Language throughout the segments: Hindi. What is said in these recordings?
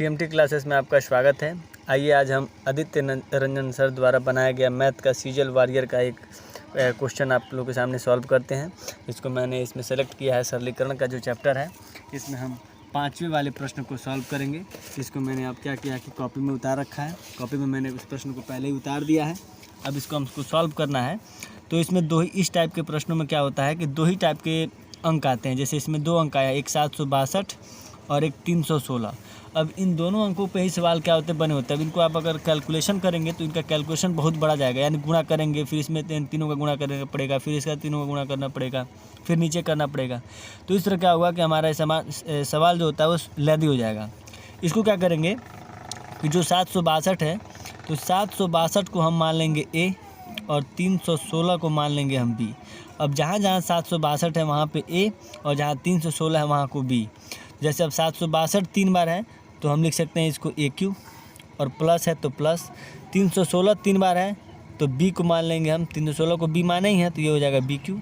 टीएमटी क्लासेस में आपका स्वागत है। आइए आज हम आदित्य रंजन सर द्वारा बनाया गया मैथ का सीजल वॉरियर का एक क्वेश्चन आप लोगों के सामने सॉल्व करते हैं। इसको मैंने इसमें सेलेक्ट किया है सरलीकरण का जो चैप्टर है, इसमें हम 5वें वाले प्रश्न को सॉल्व करेंगे। इसको मैंने अब क्या किया कि कॉपी में उतार रखा है। कॉपी में मैंने उस प्रश्न को पहले ही उतार दिया है। अब इसको हमको सॉल्व करना है। तो इसमें इस टाइप के प्रश्नों में क्या होता है कि दो ही टाइप के अंक आते हैं। जैसे इसमें 2 अंक आया, एक 762 और एक 316। अब इन दोनों अंकों पे ही सवाल क्या होते बने होते हैं। अब इनको आप अगर कैलकुलेशन करेंगे तो इनका कैलकुलेशन बहुत बड़ा जाएगा, यानी गुणा करेंगे, फिर इसमें तीनों का गुणा करना पड़ेगा, फिर इसका तीनों का गुणा करना पड़ेगा, फिर नीचे करना पड़ेगा। तो इस तरह क्या होगा कि हमारा सवाल जो होता है वो लैदी हो जाएगा। इसको क्या करेंगे कि जो 762 है तो 762 को हम मान लेंगे ए और 316 को मान लेंगे हम बी। अब जहाँ जहाँ 762 है वहाँ पे ए और जहाँ 316 है वहाँ को बी। जैसे अब 762 3 बार है तो हम लिख सकते हैं इसको ए क्यू, और प्लस है तो प्लस। 316 3 बार है तो बी को मान लेंगे हम, 316 को बी माने ही है तो ये हो जाएगा बी क्यू।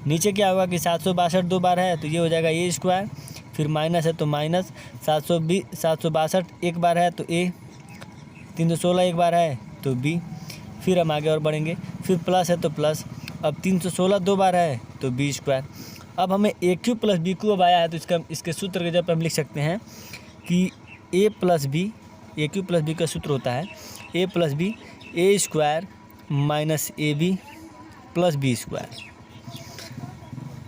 नीचे क्या होगा कि 762 2 बार है तो ये हो जाएगा ए स्क्वायर, फिर माइनस है तो माइनस। 762 एक बार है तो ए, 316 एक बार है तो बी। फिर हम आगे और बढ़ेंगे, फिर प्लस है तो प्लस। अब 316 2 बार है तो बी स्क्वायर। अब हमें A cube plus B cube अब आया है तो इसके सूत्र के जब हम लिख सकते हैं कि A plus B, A cube plus B का सूत्र होता है A plus B, A square minus A B plus B square.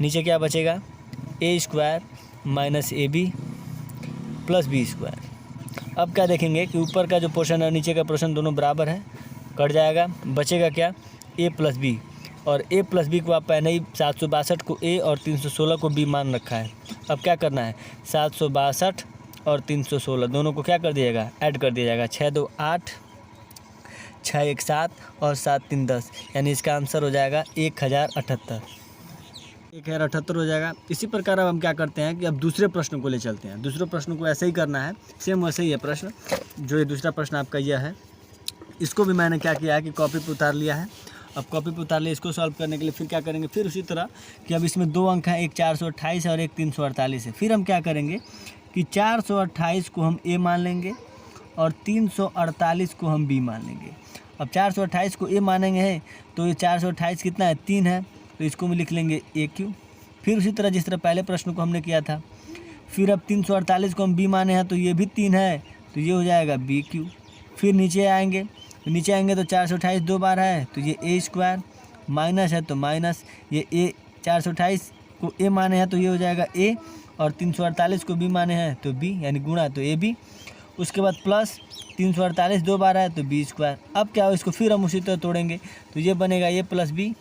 नीचे क्या बचेगा, A square minus A B plus B square. अब क्या देखेंगे कि ऊपर का जो पोर्शन है नीचे का पोर्शन दोनों बराबर है, कट जाएगा। बचेगा क्या, ए प्लस बी, और ए प्लस बी को आप पहले ही 762 को ए और 316 को बी मान रखा है। अब क्या करना है, 762 और 316 दोनों को क्या कर दिया जाएगा, ऐड कर दिया जाएगा। 6 2 8, 6 1 7 और 7 3 10, यानी इसका आंसर हो जाएगा 1078। 1078 हो जाएगा। इसी प्रकार अब हम क्या करते हैं कि अब दूसरे प्रश्न को ले चलते हैं। दूसरे प्रश्न को ऐसे ही करना है, सेम वैसे ही है प्रश्न। जो ये दूसरा प्रश्न आपका यह है, इसको भी मैंने क्या किया है कि कॉपी पर उतार लिया है। अब कॉपी पर उतार लिया, इसको सॉल्व करने के लिए फिर क्या करेंगे, फिर उसी तरह कि अब इसमें 2 अंक हैं, एक 428 है और एक 348 है। फिर हम क्या करेंगे कि 428 को हम ए मान लेंगे और 348 को हम बी मान लेंगे। अब 428 को ए मानेंगे है तो ये 428 कितना है, 3 है, तो इसको हम लिख लेंगे ए क्यू। फिर उसी तरह जिस तरह पहले प्रश्न को हमने किया था, फिर अब 348 को हम बी माने हैं तो ये भी 3 है तो ये हो जाएगा बी क्यू। फिर नीचे आएंगे तो 428 2 बार है तो ये ए स्क्वायर, माइनस है तो माइनस, ये ए 428 को ए माने हैं तो ये हो जाएगा ए, और 348 को बी माने हैं तो बी, यानी गुणा तो ए बी। उसके बाद प्लस 348 2 बार है तो बी स्क्वायर। अब क्या हो, इसको फिर हम उसी तरह तोड़ेंगे तो ये बनेगा A plus B,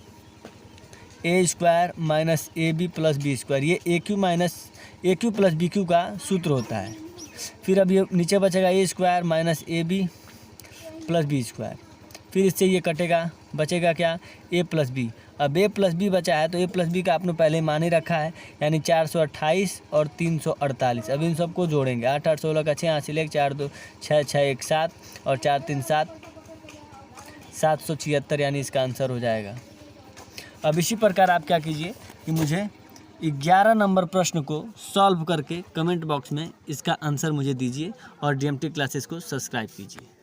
A square minus A B plus B square. ये A cube plus B cube का सूत्र होता है। फिर अब ये नीचे बचेगा A square minus A B plus B square. फिर इससे ये कटेगा, बचेगा क्या, ए प्लस बी। अब ए प्लस बी बचा है तो ए प्लस बी का आपने पहले मान ही रखा है, यानी 428 और 348। अब इन सबको जोड़ेंगे, 8 8 16 का 6 यहाँ से ले 4 2 6 6 1 7 और 4 3 7, 776, यानी इसका आंसर हो जाएगा। अब इसी प्रकार आप क्या कीजिए कि मुझे 11 नंबर प्रश्न को सॉल्व करके कमेंट बॉक्स में इसका आंसर मुझे दीजिए और डीएमटी क्लासेस को सब्सक्राइब कीजिए।